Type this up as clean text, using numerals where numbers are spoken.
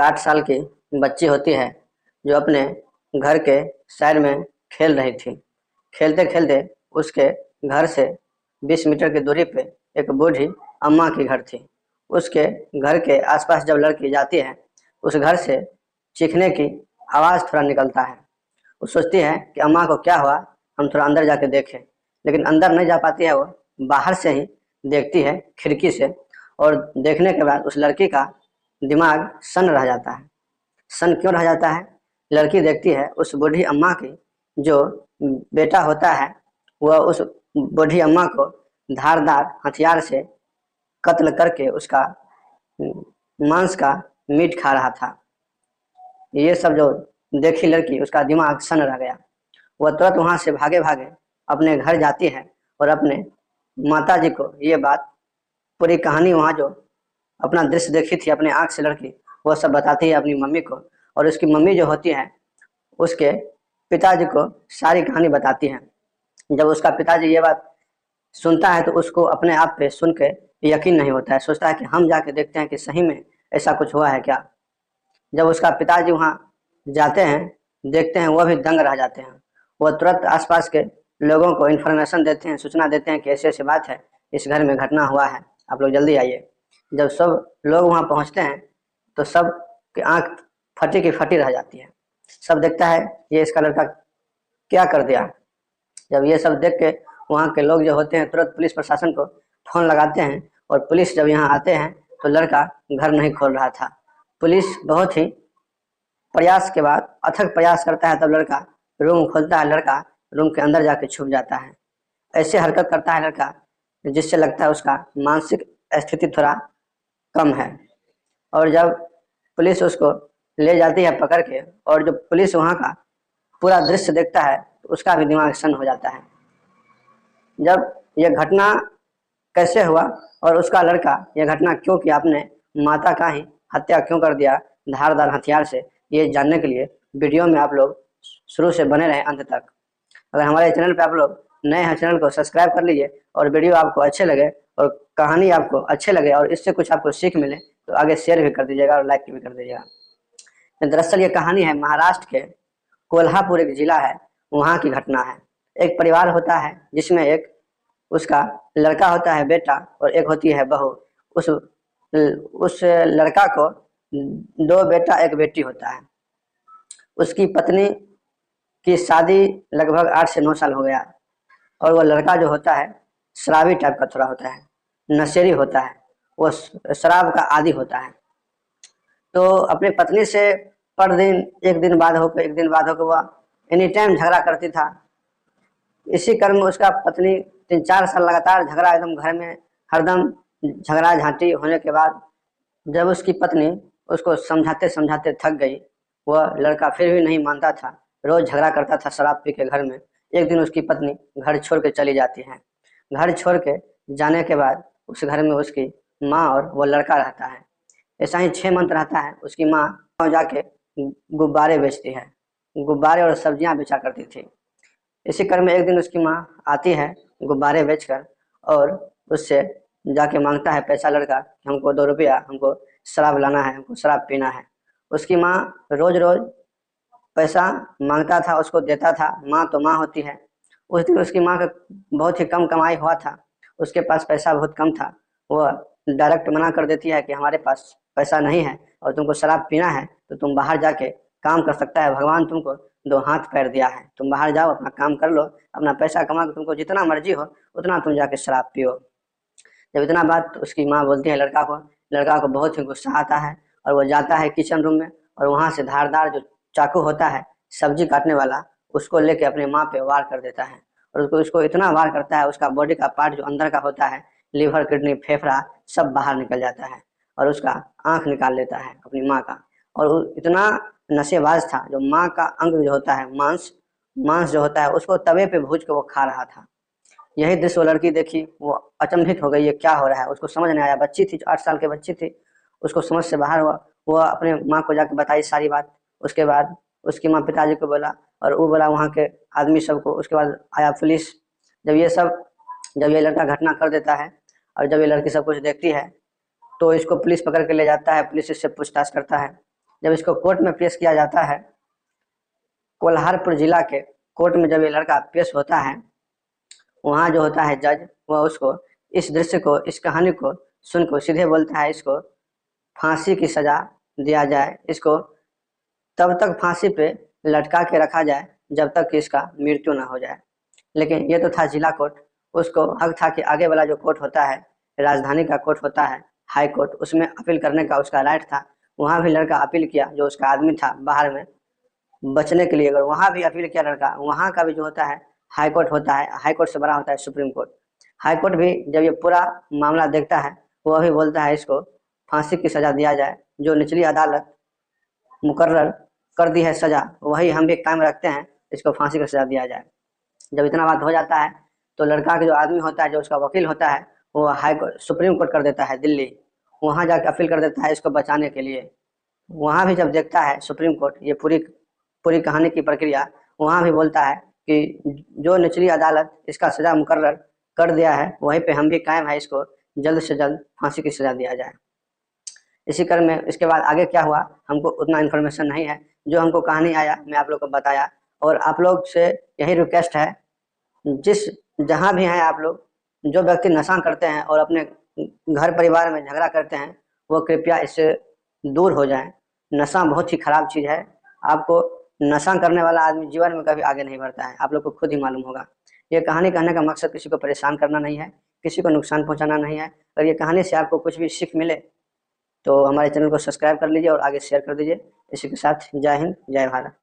8 साल की बच्ची होती है जो अपने घर के साइड में खेल रही थी। खेलते खेलते उसके घर से 20 मीटर की दूरी पे एक बूढ़ी अम्मा की घर थी। उसके घर के आसपास जब लड़की जाती है उस घर से चीखने की आवाज़ थोड़ा निकलता है। वो सोचती है कि अम्मा को क्या हुआ, हम थोड़ा अंदर जाके देखें। लेकिन अंदर नहीं जा पाती है, वो बाहर से ही देखती है खिड़की से। और देखने के बाद उस लड़की का दिमाग सन्न रह जाता है। सन क्यों रह जाता है? लड़की देखती है उस बूढ़ी अम्मा की जो बेटा होता है वह उस बूढ़ी अम्मा को धारदार हथियार से कत्ल करके उसका मांस का मीट खा रहा था। ये सब जो देखी लड़की, उसका दिमाग सन रह गया। वह तुरंत वहां से भागे भागे अपने घर जाती है और अपने माता जी को ये बात, पूरी कहानी, वहाँ जो अपना दृश्य देखी थी अपने आंख से लड़की, वो सब बताती है अपनी मम्मी को। और उसकी मम्मी जो होती है उसके पिताजी को सारी कहानी बताती है। जब उसका पिताजी ये बात सुनता है तो उसको अपने आप पे सुन के यकीन नहीं होता है। सोचता है कि हम जाके देखते हैं कि सही में ऐसा कुछ हुआ है क्या। जब उसका पिताजी वहाँ जाते हैं, देखते हैं, वह भी दंग रह जाते हैं। वह तुरंत आसपास के लोगों को इन्फॉर्मेशन देते हैं, सूचना देते हैं कि ऐसी ऐसी बात है, इस घर में घटना हुआ है, आप लोग जल्दी आइए। जब सब लोग वहाँ पहुँचते हैं तो सब की आंख फटी की फटी रह जाती है। सब देखता है ये इसका लड़का क्या कर दिया। जब ये सब देख के वहाँ के लोग जो होते हैं तुरंत पुलिस प्रशासन को फोन लगाते हैं। और पुलिस जब यहाँ आते हैं तो लड़का घर नहीं खोल रहा था। पुलिस बहुत ही प्रयास के बाद, अथक प्रयास करता है, तब लड़का रूम खोलता है। लड़का रूम के अंदर जाके छुप जाता है। ऐसे हरकत करता है लड़का जिससे लगता है उसका मानसिक स्थिति थोड़ा कम है। और जब पुलिस उसको ले जाती है पकड़ के, और जो पुलिस वहाँ का पूरा दृश्य देखता है तो उसका भी दिमाग सन्न हो जाता है। जब यह घटना कैसे हुआ और उसका लड़का यह घटना क्यों किया, अपने माता का ही हत्या क्यों कर दिया धारदार हथियार से, ये जानने के लिए वीडियो में आप लोग शुरू से बने रहे अंत तक। अगर हमारे चैनल पे आप लोग नए हैं, चैनल को सब्सक्राइब कर लीजिए। और वीडियो आपको अच्छे लगे और कहानी आपको अच्छे लगे और इससे कुछ आपको सीख मिले तो आगे शेयर भी कर दीजिएगा और लाइक भी कर दीजिएगा। दरअसल ये कहानी है महाराष्ट्र के कोल्हापुर, एक जिला है, वहाँ की घटना है। एक परिवार होता है जिसमें एक उसका लड़का होता है बेटा और एक होती है बहू। उस लड़का को 2 बेटा 1 बेटी होता है। उसकी पत्नी की शादी लगभग 8 से 9 साल हो गया। और वह लड़का जो होता है शराबी टाइप का थोड़ा होता है, नशेड़ी होता है, वो शराब का आदी होता है। तो अपनी पत्नी से पर दिन एक दिन बाद होकर वह एनी टाइम झगड़ा करती था। इसी क्रम में उसका पत्नी 3-4 साल लगातार झगड़ा, एकदम घर में हरदम झगड़ा झांटी होने के बाद जब उसकी पत्नी उसको समझाते समझाते थक गई, वह लड़का फिर भी नहीं मानता था, रोज झगड़ा करता था शराब पी के घर में। एक दिन उसकी पत्नी घर छोड़ के चली जाती है। घर छोड़ के जाने के बाद उस घर में उसकी माँ और वो लड़का रहता है। ऐसा ही 6 मंथ रहता है। उसकी माँ गाँव जाके गुब्बारे बेचती है, गुब्बारे और सब्जियां बेचा करती थी। इसी क्रम में एक दिन उसकी माँ आती है गुब्बारे बेचकर और उससे जाके मांगता है पैसा लड़का कि हमको 2 रुपया, हमको शराब लाना है, हमको शराब पीना है। उसकी माँ रोज रोज पैसा मांगता था, उसको देता था। माँ तो माँ होती है। उस दिन उसकी माँ का बहुत ही कम कमाई हुआ था, उसके पास पैसा बहुत कम था। वह डायरेक्ट मना कर देती है कि हमारे पास पैसा नहीं है और तुमको शराब पीना है तो तुम बाहर जाके काम कर सकता है, भगवान तुमको 2 हाथ पैर दिया है, तुम बाहर जाओ अपना काम कर लो, अपना पैसा कमा के तुमको जितना मर्जी हो उतना तुम जाके शराब पियो। जब इतना बात उसकी माँ बोलती है लड़का को बहुत ही गुस्सा आता है और वो जाता है किचन रूम में और वहाँ से धारदार जो चाकू होता है सब्जी काटने वाला, उसको लेके अपने माँ पे वार कर देता है। और उसको इतना वार करता है, उसका बॉडी का पार्ट जो अंदर का होता है, लीवर, किडनी, फेफड़ा, सब बाहर निकल जाता है और उसका आंख निकाल लेता है अपनी माँ का। और वो इतना नशेबाज था, जो माँ का अंग जो होता है, मांस मांस जो होता है, उसको तवे पे भूज के वो खा रहा था। यही दृश्य वो लड़की देखी, वो अचंभित हो गई, ये क्या हो रहा है। उसको समझ नहीं आया, बच्ची थी, 8 साल की बच्ची थी, उसको समझ से बाहर हुआ। वो अपने माँ को जाके बताई सारी बात। उसके बाद उसकी माँ पिताजी को बोला और वो बोला वहाँ के आदमी सबको। उसके बाद आया पुलिस। जब ये लड़का घटना कर देता है और जब ये लड़की सब कुछ देखती है तो इसको पुलिस पकड़ के ले जाता है। पुलिस इससे पूछताछ करता है जब इसको कोर्ट में पेश किया जाता है, कोल्हारपुर जिला के कोर्ट में जब ये लड़का पेश होता है, वहाँ जो होता है जज, वह उसको इस दृश्य को, इस कहानी को सुनकर सीधे बोलता है इसको फांसी की सजा दिया जाए, इसको तब तक फांसी पे लटका के रखा जाए जब तक कि इसका मृत्यु ना हो जाए। लेकिन ये तो था जिला कोर्ट, उसको हक था कि आगे वाला जो कोर्ट होता है, राजधानी का कोर्ट होता है, हाई कोर्ट, उसमें अपील करने का उसका राइट था। वहाँ भी लड़का अपील किया, जो उसका आदमी था बाहर में बचने के लिए, अगर वहाँ भी अपील किया लड़का, वहाँ का भी जो होता है हाई कोर्ट होता है, हाई कोर्ट से बड़ा होता है सुप्रीम कोर्ट। हाई कोर्ट भी जब ये पूरा मामला देखता है, वह भी बोलता है इसको फांसी की सजा दिया जाए, जो निचली अदालत मुकर्रर कर दी है सजा, वही हम भी कायम रखते हैं, इसको फांसी की सजा दिया जाए। जब इतना बात हो जाता है तो लड़का के जो आदमी होता है, जो उसका वकील होता है, वो हाई कोर्ट, सुप्रीम कोर्ट कर देता है दिल्ली, वहाँ जाकर अपील कर देता है इसको बचाने के लिए। वहाँ भी जब देखता है सुप्रीम कोर्ट ये पूरी पूरी कहानी की प्रक्रिया, वहाँ भी बोलता है कि जो निचली अदालत इसका सजा मुकर्रर कर दिया है, वहीं पे हम भी कायम है, इसको जल्द से जल्द फांसी की सजा दिया जाए। इसी क्रम में इसके बाद आगे क्या हुआ हमको उतना इन्फॉर्मेशन नहीं है, जो हमको कहानी आया मैं आप लोग को बताया। और आप लोग से यही रिक्वेस्ट है, जिस जहाँ भी हैं आप लोग, जो व्यक्ति नशा करते हैं और अपने घर परिवार में झगड़ा करते हैं, वो कृपया इससे दूर हो जाएं। नशा बहुत ही खराब चीज़ है। आपको नशा करने वाला आदमी जीवन में कभी आगे नहीं बढ़ता है, आप लोग को खुद ही मालूम होगा। ये कहानी कहने का मकसद किसी को परेशान करना नहीं है, किसी को नुकसान पहुंचाना नहीं है। और ये कहानी से आपको कुछ भी सीख मिले तो हमारे चैनल को सब्सक्राइब कर लीजिए और आगे शेयर कर दीजिए। इसी के साथ जय हिंद, जय भारत।